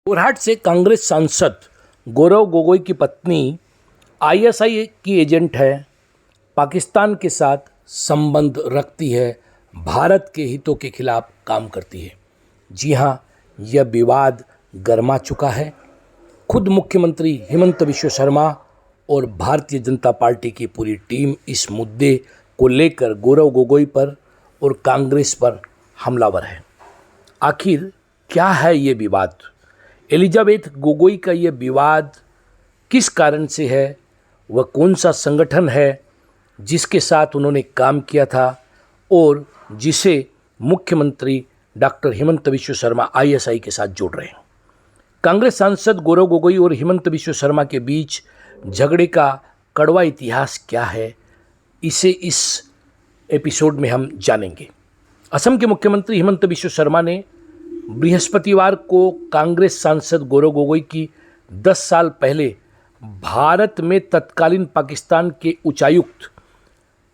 जोरहाट से कांग्रेस सांसद गौरव गोगोई की पत्नी आईएसआई की एजेंट है, पाकिस्तान के साथ संबंध रखती है, भारत के हितों के खिलाफ काम करती है। जी हाँ, यह विवाद गर्मा चुका है। खुद मुख्यमंत्री हेमंत बिश्व शर्मा और भारतीय जनता पार्टी की पूरी टीम इस मुद्दे को लेकर गौरव गोगोई पर और कांग्रेस पर हमलावर है। आखिर क्या है ये विवाद? एलिजाबेथ गोगोई का ये विवाद किस कारण से है? वह कौन सा संगठन है जिसके साथ उन्होंने काम किया था और जिसे मुख्यमंत्री डॉक्टर हेमंत बिश्व शर्मा आईएसआई के साथ जोड़ रहे हैं? कांग्रेस सांसद गौरव गोगोई और हेमंत बिश्व शर्मा के बीच झगड़े का कड़वा इतिहास क्या है, इसे इस एपिसोड में हम जानेंगे। असम के मुख्यमंत्री हेमंत बिश्व शर्मा ने बृहस्पतिवार को कांग्रेस सांसद गौरव गोगोई की 10 साल पहले भारत में तत्कालीन पाकिस्तान के उच्चायुक्त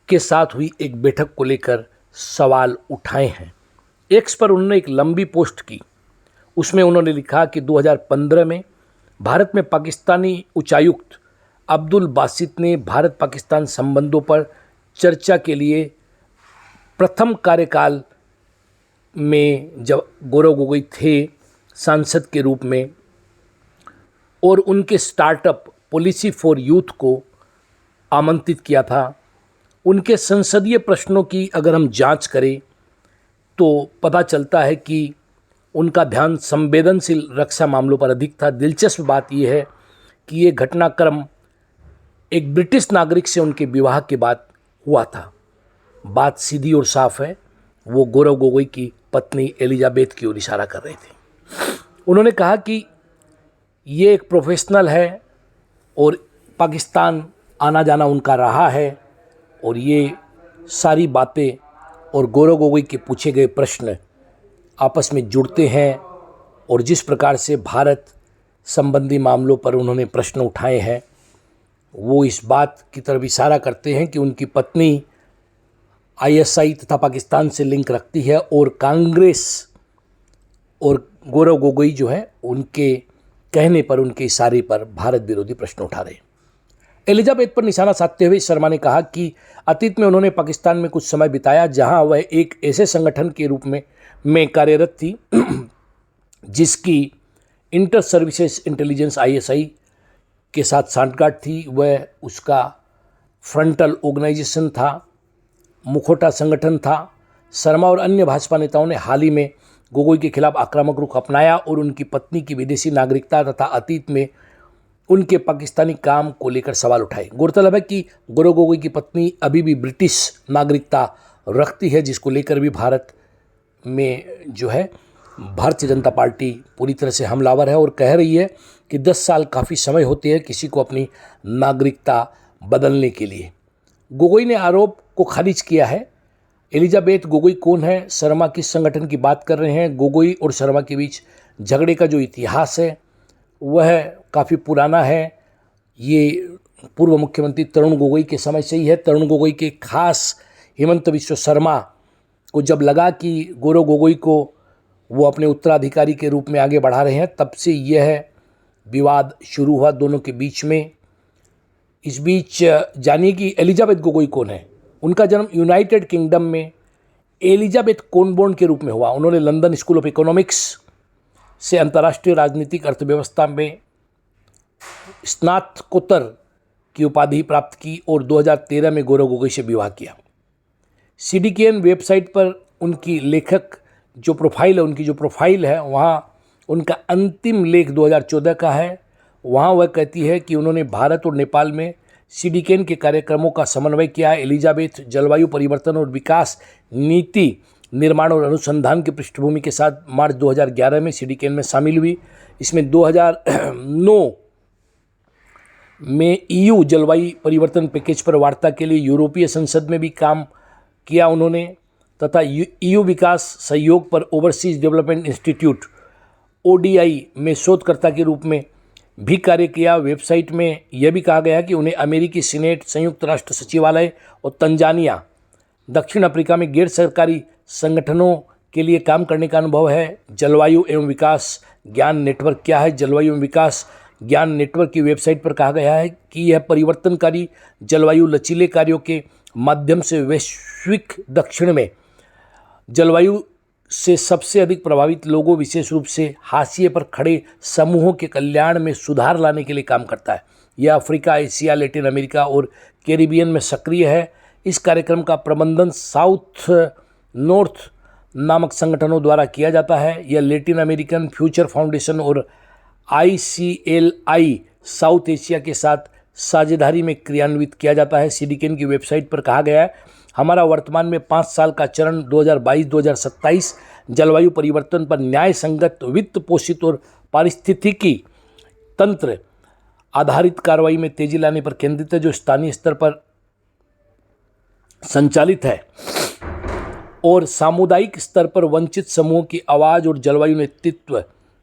के साथ हुई एक बैठक को लेकर सवाल उठाए हैं। एक्स पर उन्होंने एक लंबी पोस्ट की। उसमें उन्होंने लिखा कि 2015 में भारत में पाकिस्तानी उच्चायुक्त अब्दुल बासित ने भारत पाकिस्तान संबंधों पर चर्चा के लिए प्रथम कार्यकाल में, जब गौरव गोगोई थे सांसद के रूप में, और उनके स्टार्टअप पॉलिसी फॉर यूथ को आमंत्रित किया था। उनके संसदीय प्रश्नों की अगर हम जांच करें तो पता चलता है कि उनका ध्यान संवेदनशील रक्षा मामलों पर अधिक था। दिलचस्प बात यह है कि ये घटनाक्रम एक ब्रिटिश नागरिक से उनके विवाह के बाद हुआ था। बात सीधी और साफ है, वो गौरव गोगोई की पत्नी एलिजाबेथ की ओर इशारा कर रहे थे। उन्होंने कहा कि ये एक प्रोफेशनल है और पाकिस्तान आना जाना उनका रहा है, और ये सारी बातें और गौरव गोगोई के पूछे गए प्रश्न आपस में जुड़ते हैं, और जिस प्रकार से भारत संबंधी मामलों पर उन्होंने प्रश्न उठाए हैं वो इस बात की तरफ इशारा करते हैं कि उनकी पत्नी आईएसआई तथा पाकिस्तान से लिंक रखती है, और कांग्रेस और गौरव गोगोई जो है उनके कहने पर, उनके इशारे पर भारत विरोधी प्रश्न उठा रहे हैं। एलिजाबेथ पर निशाना साधते हुए शर्मा ने कहा कि अतीत में उन्होंने पाकिस्तान में कुछ समय बिताया जहां वह एक ऐसे संगठन के रूप में कार्यरत थी जिसकी इंटर सर्विसेज इंटेलिजेंस आईएसआई के साथ सांठगांठ थी। वह उसका फ्रंटल ऑर्गेनाइजेशन था, मुखौटा संगठन था। शर्मा और अन्य भाजपा नेताओं ने हाल ही में गोगोई के खिलाफ आक्रामक रुख अपनाया और उनकी पत्नी की विदेशी नागरिकता तथा अतीत में उनके पाकिस्तानी काम को लेकर सवाल उठाए। गौरतलब है कि गौरव गोगोई की पत्नी अभी भी ब्रिटिश नागरिकता रखती है, जिसको लेकर भी भारत में जो है भारतीय जनता पार्टी पूरी तरह से हमलावर है और कह रही है कि 10 साल काफ़ी समय होते हैं किसी को अपनी नागरिकता बदलने के लिए। गोगोई ने आरोप को खारिज किया है। एलिजाबेथ गोगोई कौन है? शर्मा किस संगठन की बात कर रहे हैं? गोगोई और शर्मा के बीच झगड़े का जो इतिहास है वह काफ़ी पुराना है। ये पूर्व मुख्यमंत्री तरुण गोगोई के समय से ही है। तरुण गोगोई के खास हेमंत बिश्व शर्मा को जब लगा कि गौरव गोगोई को वो अपने उत्तराधिकारी के रूप में आगे बढ़ा रहे हैं, तब से यह विवाद शुरू हुआ दोनों के बीच में। इस बीच जानिए कि एलिजाबेथ गोगोई कौन है। उनका जन्म यूनाइटेड किंगडम में एलिजाबेथ कॉनबोर्न के रूप में हुआ। उन्होंने लंदन स्कूल ऑफ इकोनॉमिक्स से अंतर्राष्ट्रीय राजनीतिक अर्थव्यवस्था में स्नातकोत्तर की उपाधि प्राप्त की और 2013 में गौरव गोगोई से विवाह किया। CDKN वेबसाइट पर उनकी लेखक जो प्रोफाइल है वहाँ उनका अंतिम लेख 2014 का है। वहाँ वह कहती है कि उन्होंने भारत और नेपाल में CDKN के कार्यक्रमों का समन्वय किया। एलिजाबेथ जलवायु परिवर्तन और विकास नीति निर्माण और अनुसंधान की पृष्ठभूमि के साथ मार्च 2011 में CDKN में शामिल हुई। इसमें 2009 में EU जलवायु परिवर्तन पैकेज पर वार्ता के लिए यूरोपीय संसद में भी काम किया उन्होंने, तथा EU विकास सहयोग पर ओवरसीज डेवलपमेंट इंस्टीट्यूट ODI में शोधकर्ता के रूप में भी कार्य किया। वेबसाइट में यह भी कहा गया कि उन्हें अमेरिकी सीनेट, संयुक्त राष्ट्र सचिवालय और तंजानिया, दक्षिण अफ्रीका में गैर सरकारी संगठनों के लिए काम करने का अनुभव है। जलवायु एवं विकास ज्ञान नेटवर्क क्या है? जलवायु एवं विकास ज्ञान नेटवर्क की वेबसाइट पर कहा गया है कि यह परिवर्तनकारी जलवायु लचीले कार्यों के माध्यम से वैश्विक दक्षिण में जलवायु से सबसे अधिक प्रभावित लोगों, विशेष रूप से हाशिए पर खड़े समूहों के कल्याण में सुधार लाने के लिए काम करता है। यह अफ्रीका, एशिया, लैटिन अमेरिका और कैरिबियन में सक्रिय है। इस कार्यक्रम का प्रबंधन साउथ नॉर्थ नामक संगठनों द्वारा किया जाता है। यह लैटिन अमेरिकन फ्यूचर फाउंडेशन और ICLI साउथ एशिया के साथ साझेदारी में क्रियान्वित किया जाता है। CDKN की वेबसाइट पर कहा गया है, हमारा वर्तमान में 5 साल का चरण 2022-2027 जलवायु परिवर्तन पर न्याय संगत, वित्त पोषित और पारिस्थितिकी तंत्र आधारित कार्रवाई में तेजी लाने पर केंद्रित है, जो स्थानीय स्तर पर संचालित है और सामुदायिक स्तर पर वंचित समूहों की आवाज़ और जलवायु नेतृत्व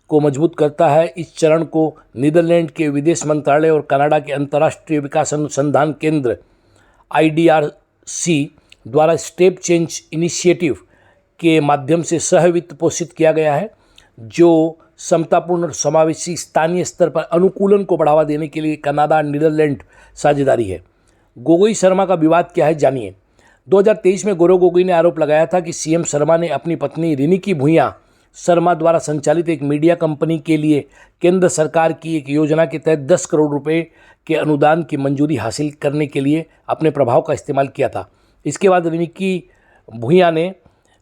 को मजबूत करता है। इस चरण को नीदरलैंड के विदेश मंत्रालय और कनाडा के अंतर्राष्ट्रीय विकास अनुसंधान केंद्र IDRC द्वारा स्टेप चेंज इनिशिएटिव के माध्यम से सह वित्त पोषित किया गया है, जो समतापूर्ण और समावेशी स्थानीय स्तर पर अनुकूलन को बढ़ावा देने के लिए कनाडा नीदरलैंड साझेदारी है। गोगोई शर्मा का विवाद क्या है, जानिए। 2023 में गौरव गोगोई ने आरोप लगाया था कि CM शर्मा ने अपनी पत्नी रिनिकी भूंइया शर्मा द्वारा संचालित एक मीडिया कंपनी के लिए केंद्र सरकार की एक योजना के तहत 10 करोड़ रुपए के अनुदान की मंजूरी हासिल करने के लिए अपने प्रभाव का इस्तेमाल किया था। इसके बाद रिनिकी भूंइया ने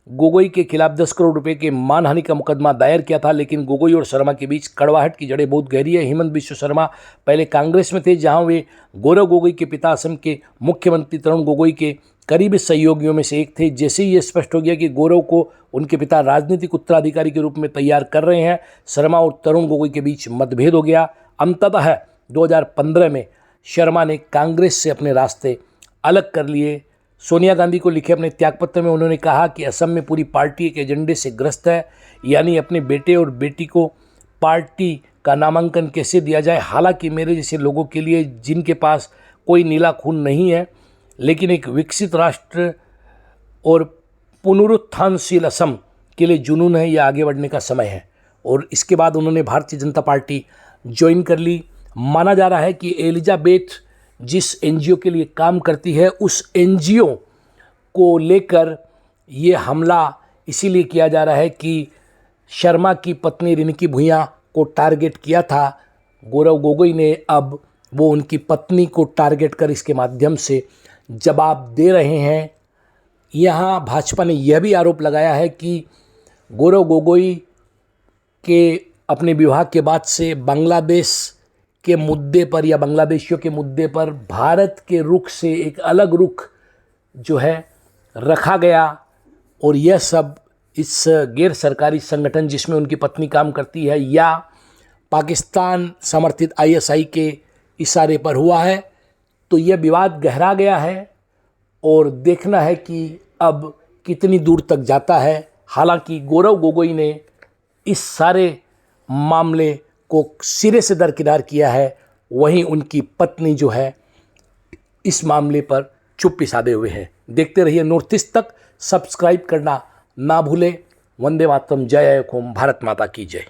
गोगोई के खिलाफ 10 करोड़ रुपए के मानहानि का मुकदमा दायर किया था, लेकिन गोगोई और शर्मा के बीच कड़वाहट की जड़ें बहुत गहरी है। हेमंत बिश्व शर्मा पहले कांग्रेस में थे, जहां वे गौरव गोगोई के पिता असम के मुख्यमंत्री तरुण गोगोई के करीबी सहयोगियों में से एक थे। जैसे ही ये स्पष्ट हो गया कि गौरव को उनके पिता राजनीतिक उत्तराधिकारी के रूप में तैयार कर रहे हैं, शर्मा और तरुण गोगोई के बीच मतभेद हो गया। अंततः 2015 में शर्मा ने कांग्रेस से अपने रास्ते अलग कर लिए। सोनिया गांधी को लिखे अपने त्यागपत्र में उन्होंने कहा कि असम में पूरी पार्टी एक एजेंडे से ग्रस्त है, यानी अपने बेटे और बेटी को पार्टी का नामांकन कैसे दिया जाए। हालांकि मेरे जैसे लोगों के लिए, जिनके पास कोई नीला खून नहीं है, लेकिन एक विकसित राष्ट्र और पुनरुत्थानशील असम के लिए जुनून है, यह आगे बढ़ने का समय है। और इसके बाद उन्होंने भारतीय जनता पार्टी ज्वाइन कर ली। माना जा रहा है कि एलिजाबेथ जिस NGO के लिए काम करती है, उस NGO को लेकर ये हमला इसीलिए किया जा रहा है कि शर्मा की पत्नी रिनिकी भूंइया को टारगेट किया था गौरव गोगोई ने। अब वो उनकी पत्नी को टारगेट कर इसके माध्यम से जवाब दे रहे हैं। यहाँ भाजपा ने यह भी आरोप लगाया है कि गौरव गोगोई के अपने विवाह के बाद से बांग्लादेश के मुद्दे पर या बांग्लादेशियों के मुद्दे पर भारत के रुख से एक अलग रुख जो है रखा गया, और यह सब इस गैर सरकारी संगठन जिसमें उनकी पत्नी काम करती है या पाकिस्तान समर्थित ISI के इशारे पर हुआ है। तो यह विवाद गहरा गया है और देखना है कि अब कितनी दूर तक जाता है। हालांकि गौरव गोगोई ने इस सारे मामले को सिरे से दरकिनार किया है, वहीं उनकी पत्नी जो है इस मामले पर चुप्पी साधे हुए है। देखते रहिए नॉर्थ ईस्ट तक, सब्सक्राइब करना ना भूलें। वंदे मातरम, जय होम, भारत माता की जय।